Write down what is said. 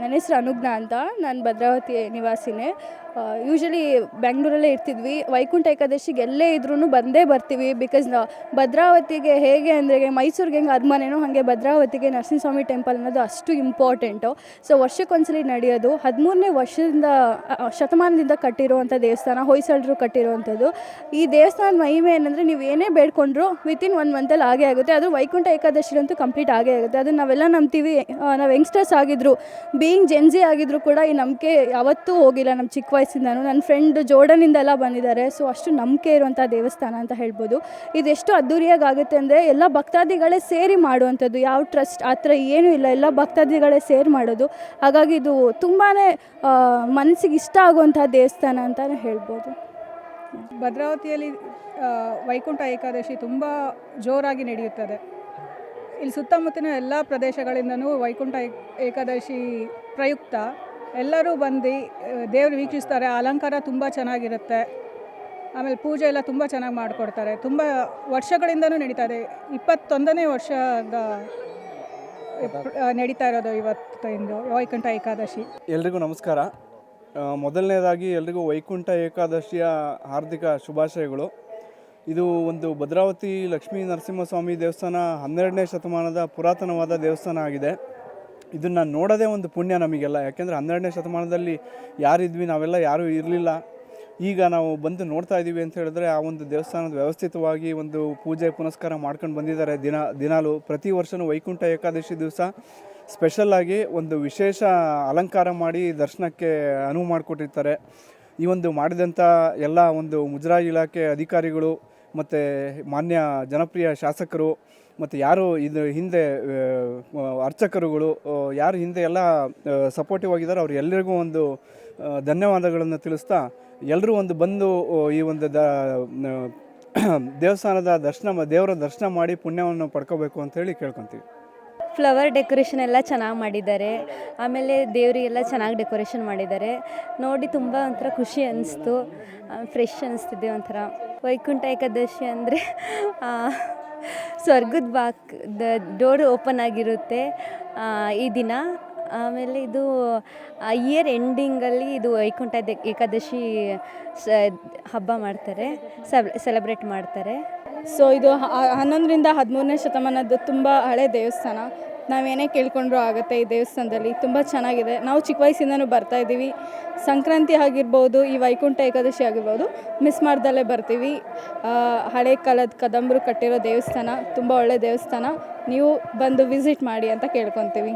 ನನ್ನ ಹೆಸರು ಅನುಜ್ಞಾ ಅಂತ. ನಾನು ಭದ್ರಾವತಿ ನಿವಾಸಿನೇ. ಯೂಶ್ವಲಿ ಬೆಂಗಳೂರಲ್ಲೇ ಇರ್ತಿದ್ವಿ. ವೈಕುಂಠ ಏಕಾದಶಿಗೆ ಎಲ್ಲೇ ಇದ್ರೂ ಬಂದೇ ಬರ್ತೀವಿ. ಬಿಕಾಸ್ ಭದ್ರಾವತಿಗೆ ಹೇಗೆ ಅಂದರೆ ಮೈಸೂರಿಗೆ ಹೆಂಗೆ ಅರಮನೆನೋ ಹಾಗೆ ಭದ್ರಾವತಿಗೆ ನರಸಿಂಹಸ್ವಾಮಿ ಟೆಂಪಲ್ ಅನ್ನೋದು ಅಷ್ಟು ಇಂಪಾರ್ಟೆಂಟು. ಸೊ ವರ್ಷಕ್ಕೊಂದ್ಸಲಿ ನಡೆಯೋದು. 13ನೇ ವರ್ಷದಿಂದ ಶತಮಾನದಿಂದ ಕಟ್ಟಿರುವಂಥ ದೇವಸ್ಥಾನ, ಹೊಯ್ಸಳರು ಕಟ್ಟಿರುವಂಥದ್ದು. ಈ ದೇವಸ್ಥಾನದ ಮಹಿಮೆ ಏನಂದರೆ ನೀವು ಏನೇ ಬೇಡ್ಕೊಂಡ್ರು ವಿತಿನ್ 1 ಮಂತಲ್ಲಿ ಆಗೇ ಆಗುತ್ತೆ. ಅದು ವೈಕುಂಠ ಏಕಾದಶಿಲಂತೂ ಕಂಪ್ಲೀಟ್ ಆಗೇ ಆಗುತ್ತೆ. ಅದು ನಾವೆಲ್ಲ ನಂಬ್ತೀವಿ. ನಾವು ಯಂಗ್ಸ್ಟರ್ಸ್ ಆಗಿದ್ರು, ಬೀಯಿಂಗ್ ಜೆನ್ಜಿ ಆಗಿದ್ರು ಕೂಡ ಈ ನಂಬಿಕೆ ಯಾವತ್ತೂ ಹೋಗಿಲ್ಲ. ನಮ್ಮ ಚಿಕ್ಕ ವಯಸ್ಸಿಂದನೂ ನನ್ನ ಫ್ರೆಂಡ್ ಜೋರ್ಡನಿಂದೆಲ್ಲ ಬಂದಿದ್ದಾರೆ. ಸೊ ಅಷ್ಟು ನಂಬಿಕೆ ಇರುವಂಥ ದೇವಸ್ಥಾನ ಅಂತ ಹೇಳ್ಬೋದು. ಇದೆಷ್ಟು ಅದ್ದೂರಿಯಾಗಿ ಆಗುತ್ತೆ ಅಂದರೆ ಎಲ್ಲ ಭಕ್ತಾದಿಗಳೇ ಸೇರಿ ಮಾಡುವಂಥದ್ದು. ಯಾವ ಟ್ರಸ್ಟ್ ಆ ಥರ ಏನೂ ಇಲ್ಲ, ಎಲ್ಲ ಭಕ್ತಾದಿಗಳೇ ಸೇರಿ ಮಾಡೋದು. ಹಾಗಾಗಿ ಇದು ತುಂಬಾ ಮನಸ್ಸಿಗೆ ಇಷ್ಟ ಆಗುವಂಥ ದೇವಸ್ಥಾನ ಅಂತಲೇ ಹೇಳ್ಬೋದು. ಭದ್ರಾವತಿಯಲ್ಲಿ ವೈಕುಂಠ ಏಕಾದಶಿ ತುಂಬ ಜೋರಾಗಿ ನಡೆಯುತ್ತದೆ. ಇಲ್ಲಿ ಸುತ್ತಮುತ್ತಿನ ಎಲ್ಲ ಪ್ರದೇಶಗಳಿಂದನೂ ವೈಕುಂಠ ಏಕಾದಶಿ ಪ್ರಯುಕ್ತ ಎಲ್ಲರೂ ಬಂದು ದೇವರು ವೀಕ್ಷಿಸ್ತಾರೆ. ಅಲಂಕಾರ ತುಂಬ ಚೆನ್ನಾಗಿರುತ್ತೆ. ಆಮೇಲೆ ಪೂಜೆ ಎಲ್ಲ ತುಂಬ ಚೆನ್ನಾಗಿ ಮಾಡಿಕೊಡ್ತಾರೆ. ತುಂಬ ವರ್ಷಗಳಿಂದನೂ ನಡೀತಾರೆ. 21ನೇ ವರ್ಷದ ನಡೀತಾ ಇರೋದು ಇವತ್ತಿಂದು ವೈಕುಂಠ ಏಕಾದಶಿ. ಎಲ್ರಿಗೂ ನಮಸ್ಕಾರ. ಮೊದಲನೇದಾಗಿ ಎಲ್ರಿಗೂ ವೈಕುಂಠ ಏಕಾದಶಿಯ ಹಾರ್ದಿಕ ಶುಭಾಶಯಗಳು. ಇದು ಒಂದು ಭದ್ರಾವತಿ ಲಕ್ಷ್ಮೀ ನರಸಿಂಹಸ್ವಾಮಿ ದೇವಸ್ಥಾನ 12ನೇ ಶತಮಾನದ ಪುರಾತನವಾದ ದೇವಸ್ಥಾನ ಆಗಿದೆ. ಇದನ್ನು ನೋಡೋದೇ ಒಂದು ಪುಣ್ಯ ನಮಗೆಲ್ಲ. ಯಾಕೆಂದರೆ 12ನೇ ಶತಮಾನದಲ್ಲಿ ಯಾರಿದ್ವಿ, ನಾವೆಲ್ಲ ಯಾರೂ ಇರಲಿಲ್ಲ. ಈಗ ನಾವು ಬಂದು ನೋಡ್ತಾ ಇದ್ದೀವಿ ಅಂತ ಹೇಳಿದ್ರೆ ಆ ಒಂದು ದೇವಸ್ಥಾನದ ವ್ಯವಸ್ಥಿತವಾಗಿ ಒಂದು ಪೂಜೆ ಪುನಸ್ಕಾರ ಮಾಡ್ಕೊಂಡು ಬಂದಿದ್ದಾರೆ. ದಿನಾಲು ಪ್ರತಿ ವರ್ಷವೂ ವೈಕುಂಠ ಏಕಾದಶಿ ದಿವಸ ಸ್ಪೆಷಲ್ಲಾಗಿ ಒಂದು ವಿಶೇಷ ಅಲಂಕಾರ ಮಾಡಿ ದರ್ಶನಕ್ಕೆ ಅನುವು ಮಾಡಿಕೊಟ್ಟಿರ್ತಾರೆ. ಈ ಒಂದು ಮಾಡಿದಂಥ ಎಲ್ಲ ಒಂದು ಮುಜರಾಯಿ ಇಲಾಖೆ ಅಧಿಕಾರಿಗಳು ಮತ್ತು ಮಾನ್ಯ ಜನಪ್ರಿಯ ಶಾಸಕರು ಮತ್ತು ಯಾರು ಇದು ಹಿಂದೆ ಅರ್ಚಕರುಗಳು ಯಾರು ಹಿಂದೆ ಎಲ್ಲ ಸಪೋರ್ಟಿವ್ ಆಗಿದ್ದಾರೆ ಅವ್ರು ಎಲ್ಲರಿಗೂ ಒಂದು ಧನ್ಯವಾದಗಳನ್ನು ತಿಳಿಸ್ತಾ ಎಲ್ಲರೂ ಒಂದು ಬಂದು ಈ ಒಂದು ದೇವಸ್ಥಾನದ ದೇವರ ದರ್ಶನ ಮಾಡಿ ಪುಣ್ಯವನ್ನು ಪಡ್ಕೋಬೇಕು ಅಂತೇಳಿ ಕೇಳ್ಕೊತೀವಿ. ಫ್ಲವರ್ ಡೆಕೋರೇಷನ್ ಎಲ್ಲ ಚೆನ್ನಾಗಿ ಮಾಡಿದ್ದಾರೆ. ಆಮೇಲೆ ದೇವರಿಗೆಲ್ಲ ಚೆನ್ನಾಗಿ ಡೆಕೋರೇಷನ್ ಮಾಡಿದ್ದಾರೆ. ನೋಡಿ ತುಂಬ ಒಂಥರ ಖುಷಿ ಅನ್ನಿಸ್ತು, ಫ್ರೆಶ್ ಅನ್ನಿಸ್ತಿದೆ ಒಂಥರ. ವೈಕುಂಠ ಏಕಾದಶಿ ಅಂದರೆ ಸ್ವರ್ಗದ ಡೋರ್ ಓಪನ್ ಆಗಿರುತ್ತೆ ಈ ದಿನ. ಆಮೇಲೆ ಇದು ಇಯರ್ ಎಂಡಿಂಗಲ್ಲಿ ಇದು ವೈಕುಂಠ ಏಕಾದಶಿ ಹಬ್ಬ ಮಾಡ್ತಾರೆ, ಸೆಲೆಬ್ರೇಟ್ ಮಾಡ್ತಾರೆ. ಸೊ ಇದು 11ರಿಂದ 13ನೇ ಶತಮಾನದ್ದು ತುಂಬ ಹಳೆ ದೇವಸ್ಥಾನ. ನಾವೇನೇ ಕೇಳ್ಕೊಂಡ್ರೂ ಆಗುತ್ತೆ ಈ ದೇವಸ್ಥಾನದಲ್ಲಿ. ತುಂಬ ಚೆನ್ನಾಗಿದೆ. ನಾವು ಚಿಕ್ಕ ವಯಸ್ಸಿಂದನೂ ಬರ್ತಾಯಿದ್ದೀವಿ. ಸಂಕ್ರಾಂತಿ ಆಗಿರ್ಬೋದು, ಈ ವೈಕುಂಠ ಏಕಾದಶಿ ಆಗಿರ್ಬೋದು, ಮಿಸ್ ಮಾಡ್ದಲ್ಲೇ ಬರ್ತೀವಿ. ಹಳೆ ಕಾಲದ ಕದಂಬರು ಕಟ್ಟಿರೋ ದೇವಸ್ಥಾನ, ತುಂಬ ಒಳ್ಳೆ ದೇವಸ್ಥಾನ. ನೀವು ಬಂದು ವಿಸಿಟ್ ಮಾಡಿ ಅಂತ ಕೇಳ್ಕೊತೀವಿ.